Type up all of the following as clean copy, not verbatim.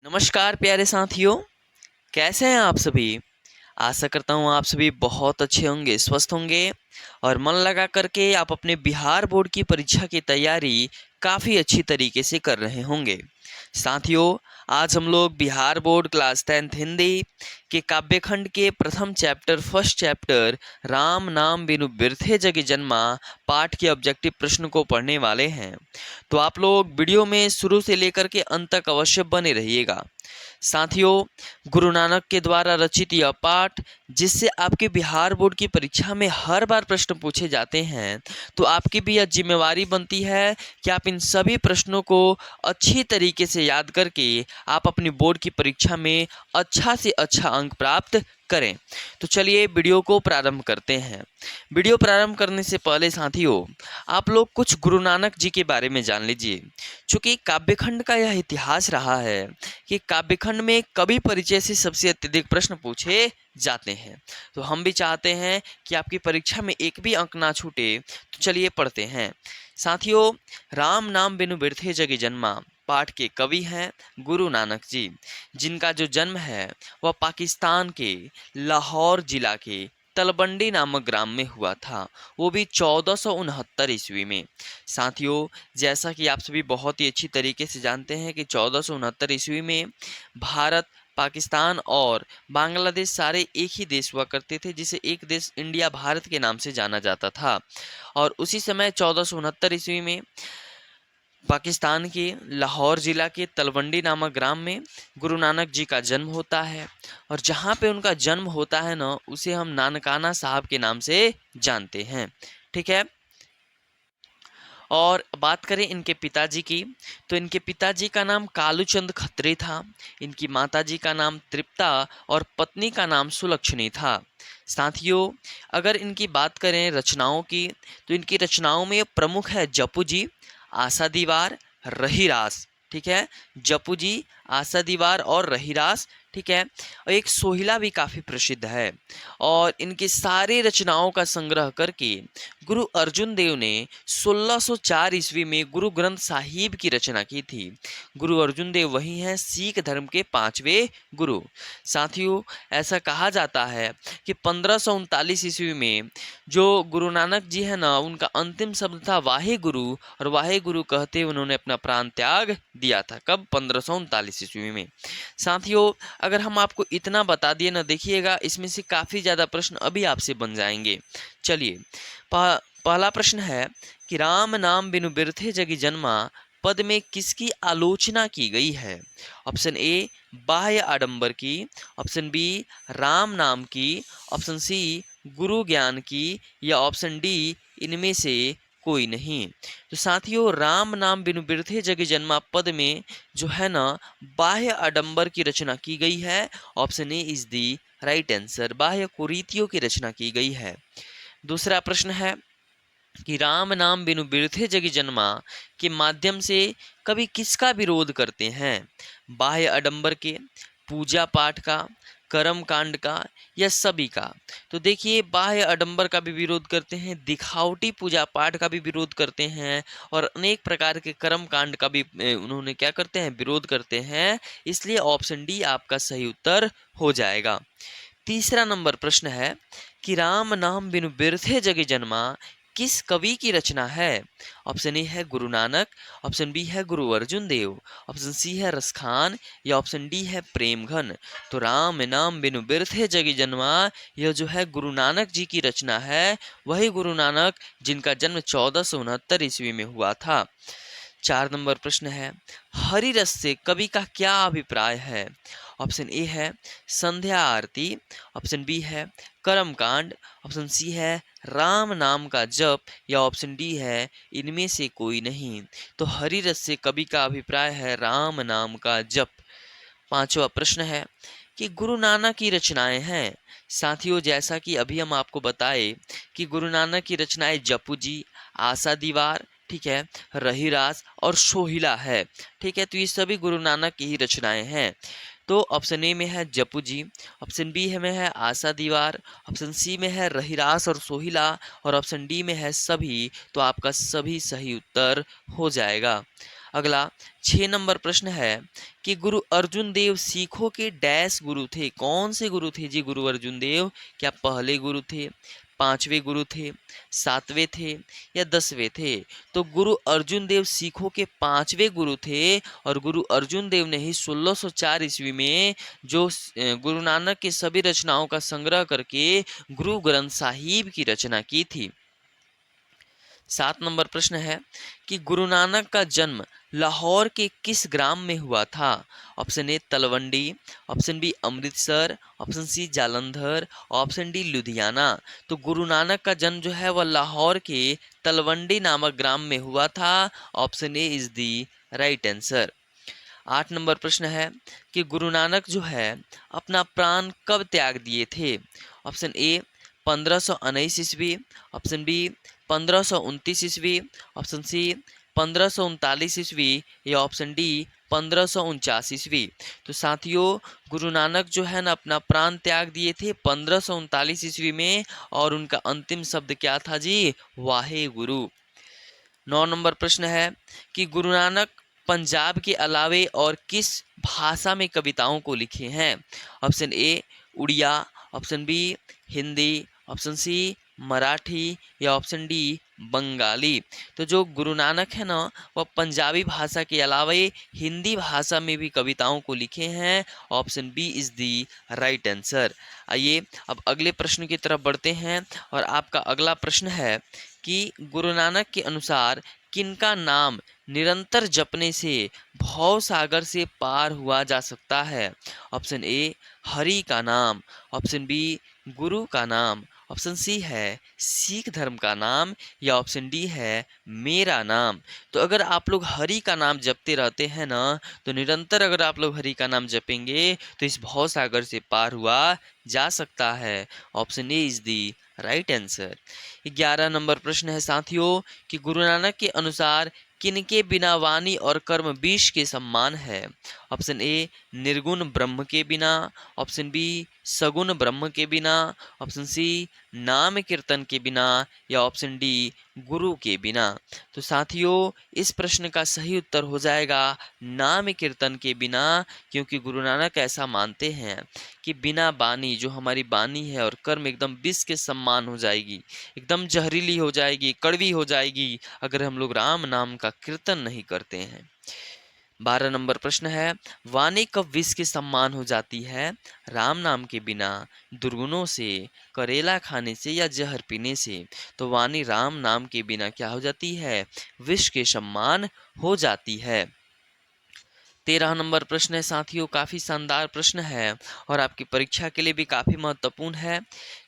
नमस्कार प्यारे साथियों, कैसे हैं आप सभी। आशा करता हूँ आप सभी बहुत अच्छे होंगे, स्वस्थ होंगे और मन लगा करके आप अपने बिहार बोर्ड की परीक्षा की तैयारी काफ़ी अच्छी तरीके से कर रहे होंगे। साथियों, आज हम लोग Bihar board class 10th Hindi के काव्यखंड के प्रथम चैप्टर फर्स्ट चैप्टर राम नाम बिनु बिरथे जग जन्मा पाठ के ऑब्जेक्टिव प्रश्न को पढ़ने वाले हैं। तो आप लोग वीडियो में शुरू से लेकर के अंत तक अवश्य बने रहिएगा। साथियों, गुरु नानक के द्वारा रचित यह पाठ जिससे आपके बिहार बोर्ड की परीक्षा में हर बार प्रश्न पूछे जाते हैं, तो आपकी भी यह जिम्मेवारी बनती है कि आप इन सभी प्रश्नों को अच्छी तरीके से याद करके आप अपनी बोर्ड की परीक्षा में अच्छा से अच्छा अंक प्राप्त करें। तो चलिए वीडियो को प्रारंभ करते हैं। वीडियो प्रारंभ करने से पहले साथियों, आप लोग कुछ गुरु नानक जी के बारे में जान लीजिए। चूँकि काव्यखंड का यह इतिहास रहा है कि काव्यखंड में कवि परिचय से सबसे अत्यधिक प्रश्न पूछे जाते हैं, तो हम भी चाहते हैं कि आपकी परीक्षा में एक भी अंक ना छूटे। तो चलिए पढ़ते हैं। साथियों, राम नाम बिनु बिरथे जग जन्मा पाठ के कवि हैं गुरु नानक जी, जिनका जो जन्म है वह पाकिस्तान के लाहौर जिला के तलबंडी नामक ग्राम में हुआ था, वो भी 1469 ईस्वी में। साथियों, जैसा कि आप सभी बहुत ही अच्छी तरीके से जानते हैं कि 1469 ईस्वी में भारत, पाकिस्तान और बांग्लादेश सारे एक ही देश हुआ करते थे, जिसे एक देश इंडिया भारत के नाम से जाना जाता था। और उसी समय 1469 ईस्वी में पाकिस्तान के लाहौर ज़िला के तलवंडी नामक ग्राम में गुरु नानक जी का जन्म होता है। और जहाँ पे उनका जन्म होता है ना, उसे हम नानकाना साहब के नाम से जानते हैं। ठीक है। और बात करें इनके पिताजी की, तो इनके पिताजी का नाम कालूचंद खत्री था, इनकी माताजी का नाम तृप्ता और पत्नी का नाम सुलक्षणी था। साथियों, अगर इनकी बात करें रचनाओं की, तो इनकी रचनाओं में प्रमुख है जपू जी, आशा दीवार, रहीरास। ठीक है, जपू जी, आशा दीवार और रहीरास। ठीक है, और एक सोहिला भी काफ़ी प्रसिद्ध है। और इनके सारे रचनाओं का संग्रह करके गुरु अर्जुन देव ने 1604 ईस्वी में गुरु ग्रंथ साहिब की रचना की थी। गुरु अर्जुन देव वही हैं सिख धर्म के 5वें गुरु। साथियों, ऐसा कहा जाता है कि 1539 ईस्वी में जो गुरु नानक जी है ना, उनका अंतिम शब्द था वाहे गुरु, और वाहे गुरु कहते उन्होंने अपना प्राण त्याग दिया था। कब? 1539 ईस्वी में। साथियों, अगर हम आपको इतना बता दिए ना, देखिएगा इसमें से काफ़ी ज़्यादा प्रश्न अभी आपसे बन जाएंगे। चलिए, पहला प्रश्न है कि राम नाम बिनु बिरथे जगी जन्मा पद में किसकी आलोचना की गई है? ऑप्शन ए बाह्य आडंबर की, ऑप्शन बी राम नाम की, ऑप्शन सी गुरु ज्ञान की, या ऑप्शन डी इनमें से कोई नहीं। तो साथियों, राम नाम बिनु बिरथे जग जन्मा पद में जो है ना, बाह्य आडंबर की रचना की गई है। Option A is the right answer. बाह्य कुरीतियों की रचना की गई है। दूसरा प्रश्न है कि राम नाम बिनु बिरथे जग जन्मा के माध्यम से कवि किसका विरोध करते हैं? बाह्य आडंबर के, पूजा पाठ का, कर्म कांड का, या सभी का? तो देखिए, बाह्य आडंबर का भी विरोध करते हैं, दिखावटी पूजा पाठ का भी विरोध करते हैं, और अनेक प्रकार के कर्म कांड का भी उन्होंने क्या करते हैं? विरोध करते हैं। इसलिए ऑप्शन डी आपका सही उत्तर हो जाएगा। तीसरा नंबर प्रश्न है कि राम नाम बिनु बिरथे जग जन्मा किस कवि की रचना है? ऑप्शन ए है गुरु नानक, ऑप्शन बी है गुरु अर्जुन देव, ऑप्शन सी है रसखान, या ऑप्शन डी है प्रेमघन। तो राम नाम बिनु बिरथे जग जन्मा, यह जो है गुरु नानक जी की रचना है। वही गुरु नानक जिनका जन्म 1469 ईस्वी में हुआ था। 4 नंबर प्रश्न है, हरि रस से कवि का क्या अभिप्राय है? ऑप्शन ए है संध्या आरती, ऑप्शन बी है कर्म कांड, ऑप्शन सी है राम नाम का जप, या ऑप्शन डी है इनमें से कोई नहीं। तो हरि रस से कवि का अभिप्राय है राम नाम का जप। 5वां प्रश्न है कि गुरु नानक की रचनाएं हैं। साथियों, जैसा कि अभी हम आपको बताए कि गुरु नानक की रचनाएं जपू जी, आशा दीवार, ठीक है, रहीरास और सोहिला है। ठीक है, तो ये सभी गुरु नानक की ही रचनाएं हैं। तो ऑप्शन ए में है जपू जी, ऑप्शन बी में है आशा दीवार, ऑप्शन सी में है रहीरास और सोहिला, और ऑप्शन डी में है सभी। तो आपका सभी सही उत्तर हो जाएगा। अगला 6 नंबर प्रश्न है कि गुरु अर्जुन देव सिखों के डैश गुरु थे। कौन से गुरु थे जी गुरु अर्जुन देव? क्या पहले गुरु थे, पांचवें गुरु थे, सातवें थे या 10वें थे? तो गुरु अर्जुन देव सिखों के पांचवें गुरु थे और गुरु अर्जुन देव ने ही 1604 ईस्वी में जो गुरु नानक के सभी रचनाओं का संग्रह करके गुरु ग्रंथ साहिब की रचना की थी। 7 नंबर प्रश्न है कि गुरु नानक का जन्म लाहौर के किस ग्राम में हुआ था? Option A Talwandi, option B Amritsar, option C Jalandhar, option D Ludhiana. तो गुरु नानक का जन्म जो है वह लाहौर के तलवंडी नामक ग्राम में हुआ था। Option A is the right answer. 8 number प्रश्न है कि गुरु नानक जो है अपना प्राण कब त्याग दिए थे? ऑप्शन ए 1519 ईस्वी, ऑप्शन बी 1529 ईस्वी, ऑप्शन सी 1539 ईस्वी या ऑप्शन डी 1549 ईस्वी। तो साथियों गुरु नानक जो है ना अपना प्राण त्याग दिए थे 1539 ईस्वी में और उनका अंतिम शब्द क्या था जी? वाहे गुरु। 9 नंबर प्रश्न है कि गुरु नानक पंजाब के अलावे और किस भाषा में कविताओं को लिखे हैं? Option A Odia, option B Hindi, option C Marathi या ऑप्शन डी बंगाली। तो जो गुरु नानक है ना वह पंजाबी भाषा के अलावा हिंदी भाषा में भी कविताओं को लिखे हैं। Option B is the right answer. आइए अब अगले प्रश्न की तरफ बढ़ते हैं और आपका अगला प्रश्न है कि गुरु नानक के अनुसार किनका नाम निरंतर जपने से भव सागर से पार हुआ जा सकता है? ऑप्शन ए हरि का नाम, ऑप्शन बी गुरु का नाम, ऑप्शन सी है सिख धर्म का नाम या ऑप्शन डी है मेरा नाम। तो अगर आप लोग हरि का नाम जपते रहते हैं ना तो निरंतर अगर आप लोग हरि का नाम जपेंगे तो इस भव सागर से पार हुआ जा सकता है। Option A is the right answer. 11 number प्रश्न है साथियों कि गुरु नानक के अनुसार किनके बिना वाणी और कर्म विष के समान है? ऑप्शन ए निर्गुण ब्रह्म के बिना, ऑप्शन बी सगुण ब्रह्म के बिना, ऑप्शन सी नाम कीर्तन के बिना या ऑप्शन डी गुरु के बिना। तो साथियों इस प्रश्न का सही उत्तर हो जाएगा नाम कीर्तन के बिना, क्योंकि गुरु नानक ऐसा मानते हैं कि बिना बानी जो हमारी बानी है और कर्म एकदम विष के समान हो जाएगी, एकदम जहरीली हो जाएगी, कड़वी हो जाएगी अगर हम लोग राम नाम का कीर्तन नहीं करते हैं। 12 नंबर प्रश्न है वाणी कब विष के सम्मान हो जाती है? राम नाम के बिना, दुर्गुणों से, करेला खाने से या जहर पीने से? तो वाणी राम नाम के बिना क्या हो जाती है? विष के सम्मान हो जाती है। 13 नंबर प्रश्न है साथियों काफ़ी शानदार प्रश्न है और आपकी परीक्षा के लिए भी काफ़ी महत्वपूर्ण है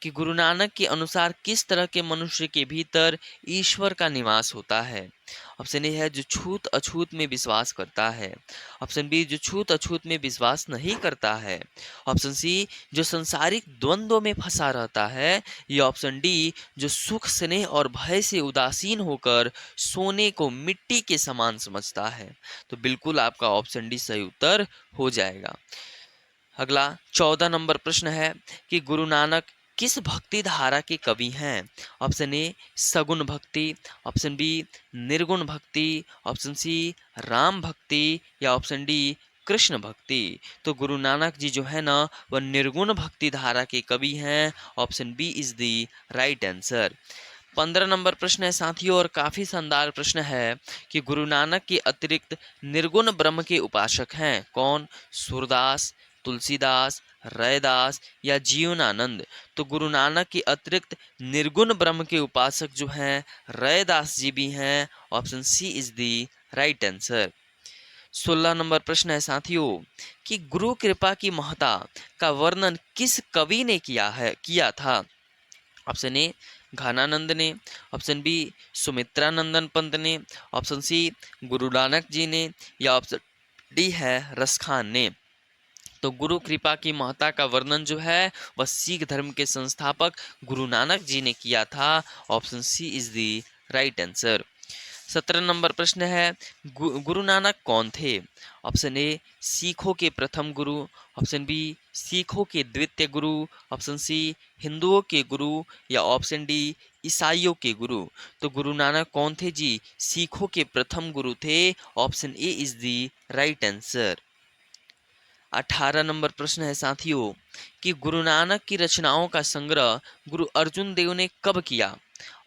कि गुरु नानक के अनुसार किस तरह के मनुष्य के भीतर ईश्वर का निवास होता है? ऑप्शन ए है जो छूत अछूत में विश्वास करता है, ऑप्शन बी जो छूत अछूत में विश्वास नहीं करता है, ऑप्शन सी जो संसारिक द्वंद्वों में फंसा रहता है या ऑप्शन डी जो सुख स्नेह और भय से उदासीन होकर सोने को मिट्टी के समान समझता है। तो बिल्कुल आपका ऑप्शन डी सही उत्तर हो जाएगा। अगला 14 नंबर प्रश्न है कि गुरु नानक किस भक्ति धारा के कवि हैं? ऑप्शन ए सगुण भक्ति, ऑप्शन बी निर्गुण भक्ति, ऑप्शन सी राम भक्ति या ऑप्शन डी कृष्ण भक्ति। तो गुरु नानक जी जो है ना वह निर्गुण भक्ति धारा के कवि हैं। Option B is the right answer. 15 नंबर प्रश्न है साथियों और काफ़ी शानदार प्रश्न है कि गुरु नानक के अतिरिक्त निर्गुण ब्रह्म के उपासक हैं कौन? सूरदास, तुलसीदास, रैदास या जीवनानंद। तो गुरु नानक के अतिरिक्त निर्गुण ब्रह्म के उपासक जो हैं रैदास जी भी हैं। Option C is the right answer. 16 नंबर प्रश्न है साथियों कि गुरु कृपा की महत्ता का वर्णन किस कवि ने किया था? ऑप्शन ए घनानंद ने, ऑप्शन बी सुमित्रानंदन पंत ने, ऑप्शन सी गुरु नानक जी ने या ऑप्शन डी है रसखान ने। तो गुरु कृपा की महत्ता का वर्णन जो है वह सिख धर्म के संस्थापक गुरु नानक जी ने किया था। Option C is the right answer. 17 नंबर प्रश्न है गुरु नानक कौन थे? ऑप्शन ए सिखों के प्रथम गुरु, ऑप्शन बी सिखों के द्वितीय गुरु, ऑप्शन सी हिंदुओं के गुरु या ऑप्शन डी ईसाइयों के गुरु। तो गुरु नानक कौन थे जी? सिखों के प्रथम गुरु थे। Option A is the right answer. 18 number प्रश्न है साथियों कि गुरु नानक की रचनाओं का संग्रह गुरु अर्जुन देव ने कब किया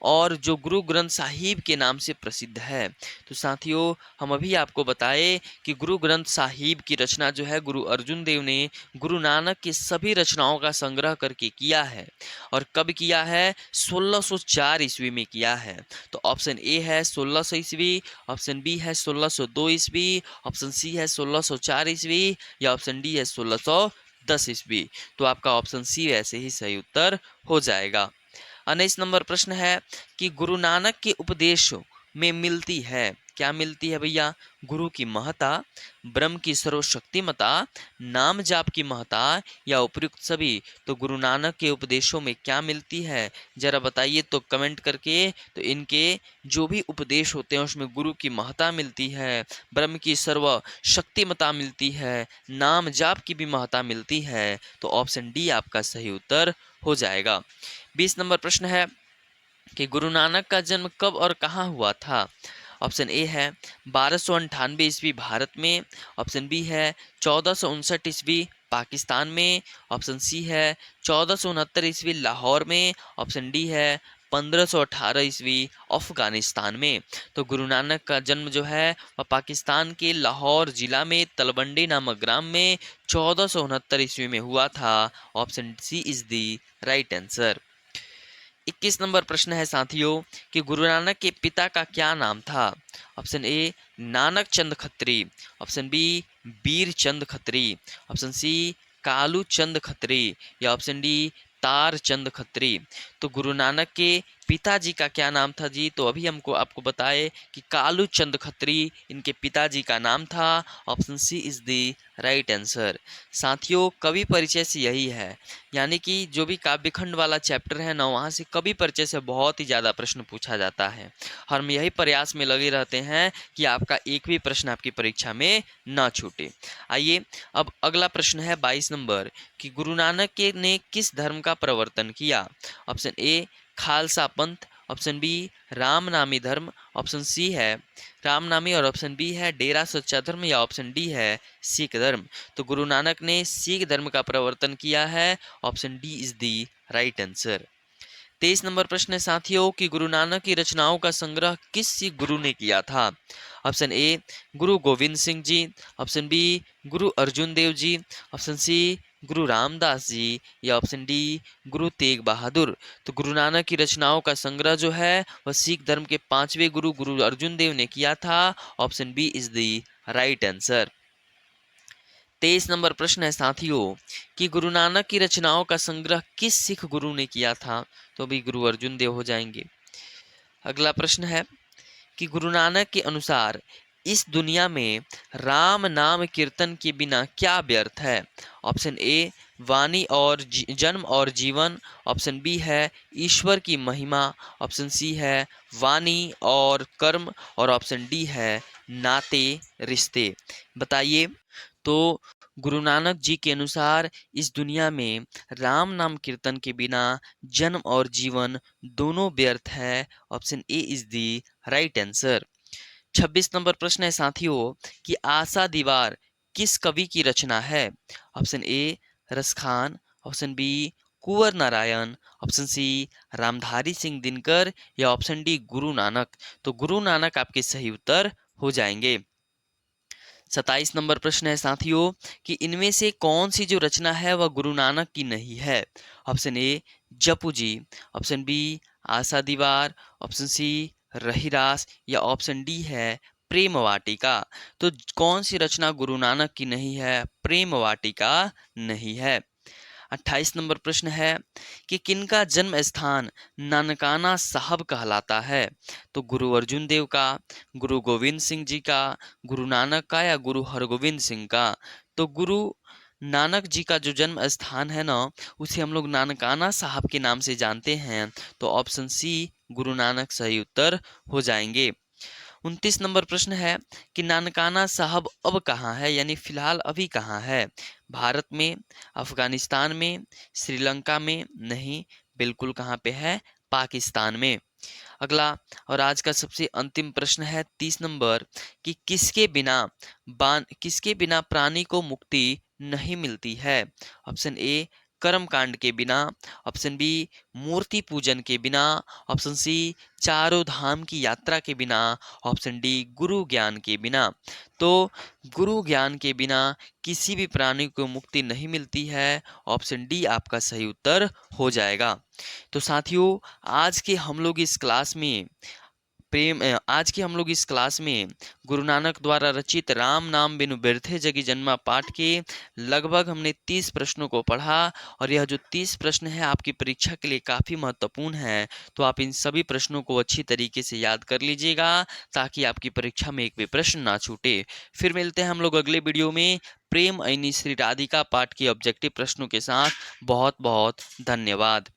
और जो गुरु ग्रंथ साहिब के नाम से प्रसिद्ध है? तो साथियों हम अभी आपको बताए कि गुरु ग्रंथ साहिब की रचना जो है गुरु अर्जुन देव ने गुरु नानक की सभी रचनाओं का संग्रह करके किया है। और कब किया है? 1604 ईस्वी में किया है। तो ऑप्शन ए है 1600 ईस्वी, ऑप्शन बी है 1602 ईस्वी, ऑप्शन सी है 1604 ईस्वी या ऑप्शन डी है 1610 ईस्वी। तो आपका ऑप्शन सी ऐसे ही सही उत्तर हो जाएगा। 19 नंबर प्रश्न है कि गुरु नानक के उपदेशों में मिलती है, क्या मिलती है भैया? गुरु की महत्ता, ब्रह्म की सर्वशक्तिमता, नाम जाप की महत्ता या उपयुक्त सभी। तो गुरु नानक के उपदेशों में क्या मिलती है जरा बताइए तो कमेंट करके। तो इनके जो भी उपदेश होते हैं उसमें गुरु की महत्ता मिलती है, ब्रह्म की सर्वशक्तिमता मिलती है, नाम जाप की भी महत्ता मिलती है। तो ऑप्शन डी आपका सही उत्तर हो जाएगा। 20 नंबर प्रश्न है कि गुरु नानक का जन्म कब और कहाँ हुआ था? ऑप्शन ए है 1298 ईस्वी भारत में, ऑप्शन बी है 1459 ईस्वी पाकिस्तान में, ऑप्शन सी है 1469 ईस्वी लाहौर में, ऑप्शन डी है 1518 ईस्वी अफगानिस्तान में। तो गुरु नानक का जन्म जो है वह पाकिस्तान के लाहौर जिला में तलवंडी नामक ग्राम में 1469 ईस्वी में हुआ था। Option C is the right answer. 21 नंबर प्रश्न है साथियों कि गुरु नानक के पिता का क्या नाम था? Option A Nanak Chand Khatri, option B Bir Chand Khatri, option C Kalu Chand Khatri या ऑप्शन डी तार चंद खत्री। तो गुरु नानक के पिताजी का क्या नाम था जी? तो अभी हमको आपको बताए कि कालू चंद खत्री इनके पिताजी का नाम था। Option C is the right answer. साथियों कवि परिचय से यही है, यानी कि जो भी काव्यखंड वाला चैप्टर है ना वहाँ से कवि परिचय से बहुत ही ज़्यादा प्रश्न पूछा जाता है। हम यही प्रयास में लगे रहते हैं कि आपका एक भी प्रश्न आपकी परीक्षा में ना छूटे। आइए अब अगला प्रश्न है 22 नंबर कि गुरु नानक के ने किस धर्म का प्रवर्तन किया? ऑप्शन ए खालसा पंथ, ऑप्शन बी रामनामी धर्म, ऑप्शन सी है रामनामी और ऑप्शन बी है डेरा सच्चा धर्म या ऑप्शन डी है सिख धर्म। तो गुरु नानक ने सिख धर्म का प्रवर्तन किया है। Option D is the right answer. 23 नंबर प्रश्न है साथियों कि गुरु नानक की रचनाओं का संग्रह किस सिख गुरु ने किया था? ऑप्शन ए गुरु गोविंद सिंह जी, ऑप्शन बी गुरु अर्जुन देव जी, ऑप्शन सी गुरु रामदास जी या ऑप्शन डी गुरु तेग बहादुर। तो गुरु नानक की रचनाओं का संग्रह जो है वह सिख धर्म के 5वें गुरु गुरु अर्जुन देव ने किया था। Option B is the right answer. 23 नंबर प्रश्न है साथियों कि गुरु नानक की रचनाओं का संग्रह किस सिख गुरु ने किया था? तो भी गुरु अर्जुन देव हो जाएंगे। अगला प्रश्न है कि गुरु नानक के अनुसार इस दुनिया में राम नाम कीर्तन के बिना क्या व्यर्थ है? ऑप्शन ए वाणी और जन्म और जीवन, ऑप्शन बी है ईश्वर की महिमा, ऑप्शन सी है वाणी और कर्म और ऑप्शन डी है नाते रिश्ते। बताइए। तो गुरु नानक जी के अनुसार इस दुनिया में राम नाम कीर्तन के बिना जन्म और जीवन दोनों व्यर्थ है। Option A is the right answer. 26 number प्रश्न है साथियों कि आशा दीवार किस कवि की रचना है? Option A Raskhan, option B Kunwar Narayan, option C Ramdhari Singh Dinkar या ऑप्शन डी गुरु नानक। तो गुरु नानक आपके सही उत्तर हो जाएंगे। 27 नंबर प्रश्न है साथियों कि इनमें से कौन सी जो रचना है वह गुरु नानक की नहीं है? ऑप्शन ए जपू जी, ऑप्शन बी आशा दीवार, ऑप्शन सी रहीरास या ऑप्शन डी है प्रेम वाटिका। तो कौन सी रचना गुरु नानक की नहीं है? प्रेम वाटिका नहीं है। 28 नंबर प्रश्न है कि किनका जन्म स्थान नानकाना साहब कहलाता है? तो गुरु अर्जुन देव का, गुरु गोविंद सिंह जी का, गुरु नानक का या गुरु हरगोविंद सिंह का? तो गुरु नानक जी का जो जन्म स्थान है ना उसे हम लोग नानकाना साहब के नाम से जानते हैं। तो ऑप्शन सी गुरु नानक सही उत्तर हो जाएंगे। 29 नंबर प्रश्न है कि नानकाना साहब अब कहाँ है, यानी फिलहाल अभी कहाँ है? भारत में, अफगानिस्तान में, श्रीलंका में? नहीं, बिल्कुल कहाँ पे है? पाकिस्तान में। अगला और आज का सबसे अंतिम प्रश्न है 30 नंबर कि किसके बिना प्राणी को मुक्ति नहीं मिलती है? ऑप्शन ए कर्म कांड के बिना, ऑप्शन बी मूर्ति पूजन के बिना, ऑप्शन सी चारों धाम की यात्रा के बिना, ऑप्शन डी गुरु ज्ञान के बिना। तो गुरु ज्ञान के बिना किसी भी प्राणी को मुक्ति नहीं मिलती है। ऑप्शन डी आपका सही उत्तर हो जाएगा। तो साथियों, आज के हम लोग इस क्लास में गुरु नानक द्वारा रचित राम नाम बिनु व्यर्थे जगी जन्मा पाठ के लगभग हमने 30 प्रश्नों को पढ़ा। और यह जो 30 प्रश्न है आपकी परीक्षा के लिए काफ़ी महत्वपूर्ण है। तो आप इन सभी प्रश्नों को अच्छी तरीके से याद कर लीजिएगा ताकि आपकी परीक्षा में एक भी प्रश्न ना छूटे। फिर मिलते हैं हम लोग अगले वीडियो में प्रेम ऐनी श्री राधिका पाठ के ऑब्जेक्टिव प्रश्नों के साथ। बहुत बहुत धन्यवाद।